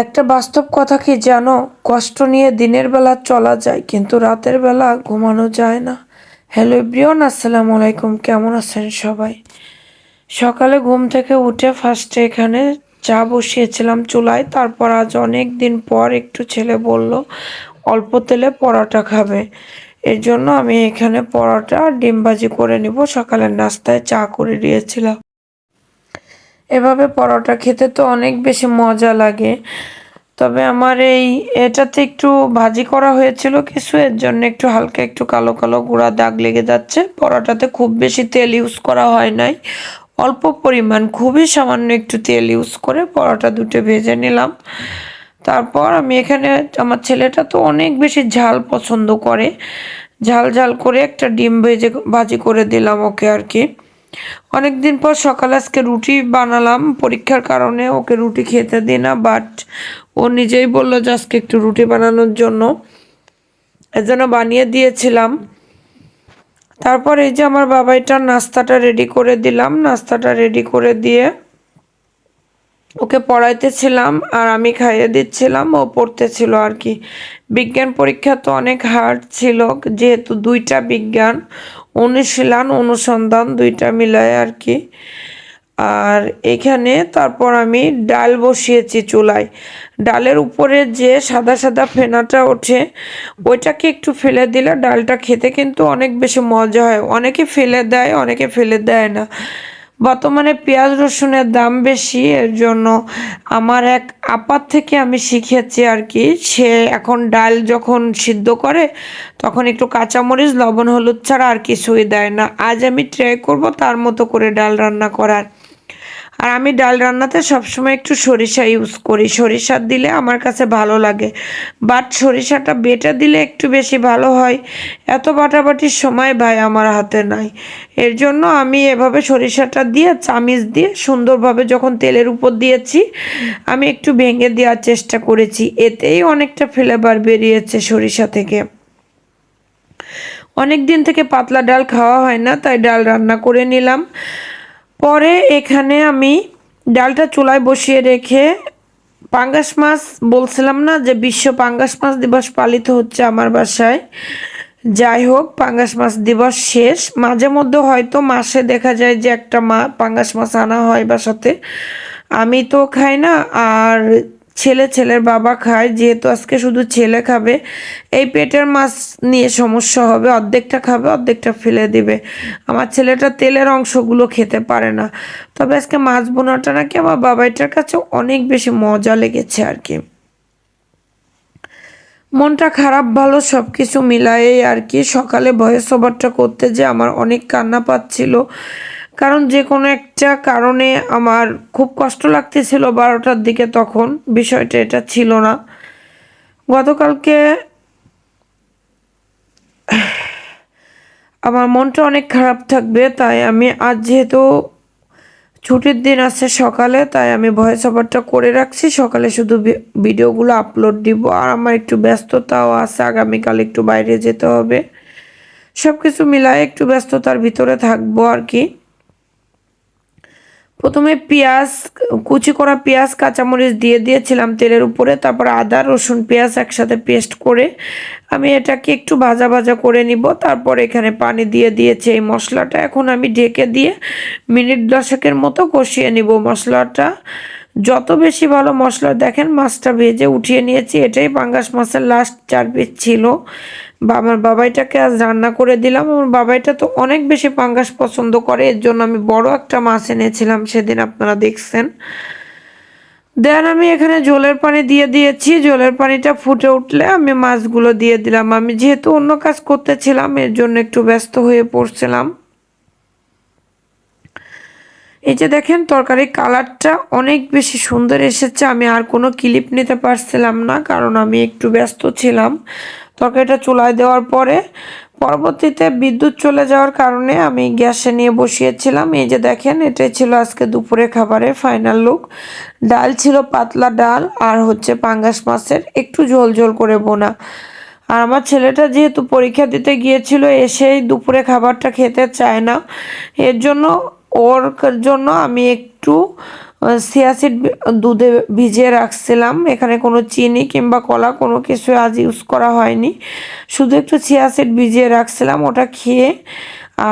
একটা বাস্তব কথা কি জানো? কষ্ট নিয়ে দিনের বেলা চলা যায়, কিন্তু রাতের বেলা ঘুমানো যায় না। হ্যালো এভরিওয়ান, আসসালামু আলাইকুম। কেমন আছেন সবাই? সকালে ঘুম থেকে উঠে ফার্স্টে এখানে চা বসিয়েছিলাম চুলায়। তারপর আজ অনেক দিন পর একটু ছেলে বলল অল্প তেলে পরোটা খাবে। এর জন্য আমি এখানে পরোটা আর ডিম ভাজি করে নিব। সকালের নাস্তায় চা করে দিয়েছিলাম। এভাবে পরোটা খেতে তো অনেক বেশি মজা লাগে। তবে আমার এটাতে একটু ভাজি করা হয়েছিল কিছু, এর জন্য একটু হালকা একটু কালো কালো গুঁড়া দাগ লেগে যাচ্ছে। পরোটাতে খুব বেশি তেল ইউজ করা হয় নাই, অল্প পরিমাণ খুবই সামান্য একটু তেল ইউজ করে পরোটা দুটো ভেজে নিলাম। তারপর আমি এখানে, আমার ছেলেটা তো অনেক বেশি ঝাল পছন্দ করে, ঝাল ঝাল করে একটা ডিম ভাজি করে দিলাম ওকে আর কি। অনেকদিন পর সকালে আজকে রুটি বানালাম, পরীক্ষার কারণে ওকে রুটি খেতে দিই না, বাট ও নিজেই বললো যে আজকে একটু রুটি বানানোর জন্য, এজন্য বানিয়ে দিয়েছিলাম। তারপর এই যে আমার বাবাইটার নাস্তাটা রেডি করে দিলাম। নাস্তাটা রেডি করে দিয়ে ওকে পড়াইতেছিলাম আর আমি খাইয়ে দিচ্ছিলাম, ও পড়তেছিল আর কি। বিজ্ঞান পরীক্ষা তো অনেক হার্ড ছিল, যেহেতু দুইটা বিজ্ঞান, অনুশীলন অনুসন্ধান দুইটা মিলায় আর কি। আর এখানে তারপর আমি ডাল বসিয়েছি চুলায়। ডালের উপরে যে সাদা সাদা ফেনাটা ওঠে, ওইটাকে একটু ফেলে দিলে ডালটা খেতে কিন্তু অনেক বেশি মজা হয়। অনেকে ফেলে দেয়, অনেকে ফেলে দেয় না। বর্তমানে পেঁয়াজ রসুনের দাম বেশি, এর জন্য আমার এক আপার থেকে আমি শিখেছি আর কি। সে এখন ডাল যখন সিদ্ধ করে তখন একটু কাঁচামরিচ লবণ হলুদ ছাড়া আর কিছুই দেয় না। আজ আমি ট্রাই করব তার মতো করে ডাল রান্না করার। আর আমি ডাল রান্নাতে সবসময় একটু সরিষা ইউজ করি, সরিষা দিলে আমার কাছে ভালো লাগে, বাট সরিষাটা বেটে দিলে একটু বেশি ভালো হয়। এত বাটাবাটির সময় ভাই আমার হাতে নাই, এর জন্য আমি এভাবে সরিষাটা দিয়ে চামিচ দিয়ে সুন্দরভাবে যখন তেলের উপর দিয়েছি আমি একটু ভেঙে দেওয়ার চেষ্টা করেছি, এতেই অনেকটা ফ্লেভার বেরিয়েছে সরিষা থেকে। অনেক দিন থেকে পাতলা ডাল খাওয়া হয় না, তাই ডাল রান্না করে নিলাম। পরে এখানে আমি ডালটা চুলায় বসিয়ে রেখে, পাঙ্গাস মাছ বলছিলাম না যে বিশ্ব পাঙ্গাস মাছ দিবস পালিত হচ্ছে আমার বাসায়। যাই হোক, পাঙ্গাস মাছ দিবস শেষ, মাঝে মধ্যে হয়তো মাসে দেখা যায় যে একটা পাঙ্গাস মাছ আনা হয় বাসাতে। আমি তো খাই না, আর ছেলের বাবা খায়, যেহেতু আজকে শুধু ছেলে খাবে, এই পেটের মাছ নিয়ে সমস্যা হবে, অর্ধেকটা খাবে অর্ধেকটা ফেলে দিবে। আমার ছেলেটা তেলের অংশগুলো খেতে পারে না। তবে আজকে মাছ বোনাটা নাকি আমার বাবাইটার কাছে অনেক বেশি মজা লেগেছে আর কি। মনটা খারাপ ভালো সব কিছু মিলায়েই আর কি। সকালে ভয়েস ওভারটা করতে যে আমার অনেক কান্না পাচ্ছিল, কারণ যে কোনো একটা কারণে আমার খুব কষ্ট লাগতেছিল 12টার দিকে, তখন বিষয়টা এটা ছিল না। গতকালকে আমার মনটা অনেক খারাপ থাকবে, তাই আমি আজ যেহেতু ছুটির দিন আছে সকালে, তাই আমি ভয়েস ওভারটা করে রাখছি। সকালে শুধু ভিডিওগুলো আপলোড দিব। আর আমার একটু ব্যস্ততাও আছে, আগামীকাল একটু বাইরে যেতে হবে, সব কিছু মিলায়ে একটু ব্যস্ততার ভিতরে থাকবো আর কি। প্রথমে পেঁয়াজ, কুচি করা পেঁয়াজ কাঁচামরিচ দিয়ে দিয়েছিলাম তেলের উপরে, তারপর আদা রসুন পেঁয়াজ একসাথে পেস্ট করে আমি এটাকে একটু ভাজা ভাজা করে নিব। তারপর এখানে পানি দিয়ে দিয়েছি এই মশলাটা। এখন আমি ঢেকে দিয়ে মিনিট 10-এর মতো কষিয়ে নিব মশলাটা। যত বেশি ভালো মশলা, দেখেন মাছটা ভেজে উঠিয়ে নিয়েছি, এটাই পাঙ্গাস মাছের লাস্ট 4 পিস ছিল। আমার বাবাইটাকে আজ রান্না করে দিলাম। আমার বাবাইটা তো অনেক বেশি পাঙ্গাস পছন্দ করে, এর জন্য আমি বড় একটা মাছ এনেছিলাম সেদিন, আপনারা দেখছেন। দেন আমি এখানে ঝোলের পানি দিয়ে দিয়েছি। ঝোলের পানিটা ফুটে উঠলে আমি মাছগুলো দিয়ে দিলাম। আমি যেহেতু অন্য কাজ করতেছিলাম, এর জন্য একটু ব্যস্ত হয়ে পড়ছিলাম। এই যে দেখেন তরকারির কালারটা অনেক বেশি সুন্দর এসেছে। আমি আর কোনো ক্লিপ নিতে পারছিলাম না, কারণ আমি একটু ব্যস্ত ছিলাম। তরকারিটা চুলায় দেওয়ার পরে পরবর্তীতে বিদ্যুৎ চলে যাওয়ার কারণে আমি গ্যাসে নিয়ে বসিয়েছিলাম। এই যে দেখেন, এটাই ছিল আজকে দুপুরে খাবারের ফাইনাল লুক। ডাল ছিল পাতলা ডাল, আর হচ্ছে পাঙ্গাস মাছের একটু ঝোল ঝোল করে বোনা। আর আমার ছেলেটা যেহেতু পরীক্ষা দিতে গিয়েছিল, এসেই দুপুরে খাবারটা খেতে চায় না, এর জন্য ওর জন্য আমি একটু চিয়া সিড দুধে ভিজিয়ে রাখছিলাম। এখানে কোনো চিনি কিংবা কলা কোনো কিছু আজ ইউজ করা হয়নি, শুধু একটু চিয়া সিড ভিজিয়ে রাখছিলাম, ওটা খেয়ে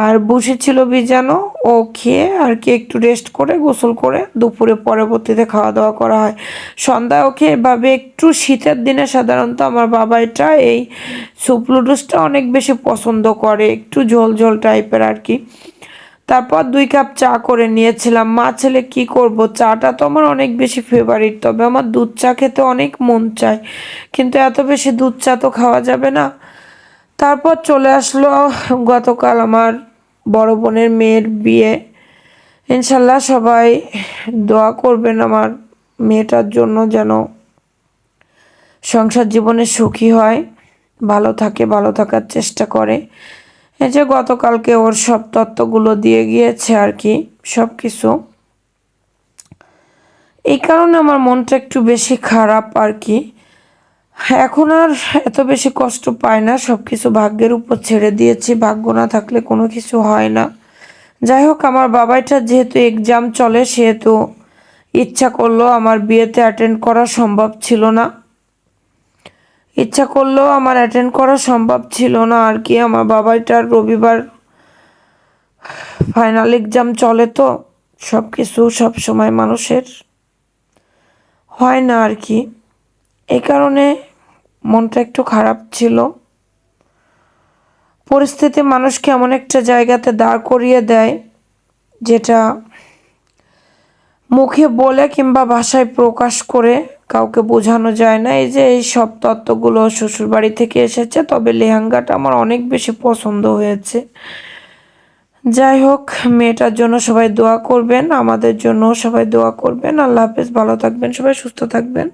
আর বসেছিল ভিজানো, ও খেয়ে আর কি একটু রেস্ট করে গোসল করে দুপুরে পরবর্তীতে খাওয়া দাওয়া করা হয়। সন্ধ্যায় ওকে এভাবে একটু শীতের দিনে সাধারণত আমার বাবা এটা এই স্যুপ নুডলসটা অনেক বেশি পছন্দ করে, একটু ঝোল ঝোল টাইপের আর কি। তারপর 2 কাপ চা করে নিয়েছিলাম। মা ছেলে কি করব, চাটা তো আমার অনেক বেশি ফেভারিট, তবে আমার দুধ চা খেতে অনেক মন চায়, কিন্তু এত বেশি দুধ চা তো খাওয়া যাবে না। তারপর চলে আসলো গতকাল আমার বড় বোনের মেয়ের বিয়ে। ইনশাল্লাহ সবাই দোয়া করবেন আমার মেয়েটার জন্য, যেন সংসার জীবনে সুখী হয়, ভালো থাকে, ভালো থাকার চেষ্টা করে। এই যে গতকালকে ওর সব তত্ত্বগুলো দিয়ে গিয়েছে আর কি, সব কিছু। এই কারণে আমার মনটা একটু বেশি খারাপ আর কি। এখন আর এত বেশি কষ্ট পায় না, সব কিছু ভাগ্যের উপর ছেড়ে দিয়েছি, ভাগ্য না থাকলে কোনো কিছু হয় না। যাই হোক, আমার বাবাইটার যেহেতু এক্সাম চলে, সেহেতু ইচ্ছা করলো আমার বিয়েতে অ্যাটেন্ড করা সম্ভব ছিল না, ইচ্ছা করলেও আমার অ্যাটেন্ড করা সম্ভব ছিল না আর কি। আমার বাবাইটার রবিবার ফাইনাল এক্সাম চলে, তো সব কিছু সব সময় মানুষের হয় না আর কি। এই কারণে মনটা একটু খারাপ ছিল। পরিস্থিতি মানুষকে এমন একটা জায়গাতে দাঁড় করিয়ে দেয়, যেটা মুখে বলে কিংবা ভাষায় প্রকাশ করে কাউকে বোঝানো যায় না। এই যে এই সব তত্ত্বগুলো শ্বশুরবাড়ি থেকে এসেছে, তবে লেহেঙ্গাটা আমার অনেক বেশি পছন্দ হয়েছে। যাই হোক, মেয়েটার জন্য সবাই দোয়া করবেন, আমাদের জন্য সবাই দোয়া করবেন। আল্লাহ হাফেজ, ভালো থাকবেন সবাই, সুস্থ থাকবেন।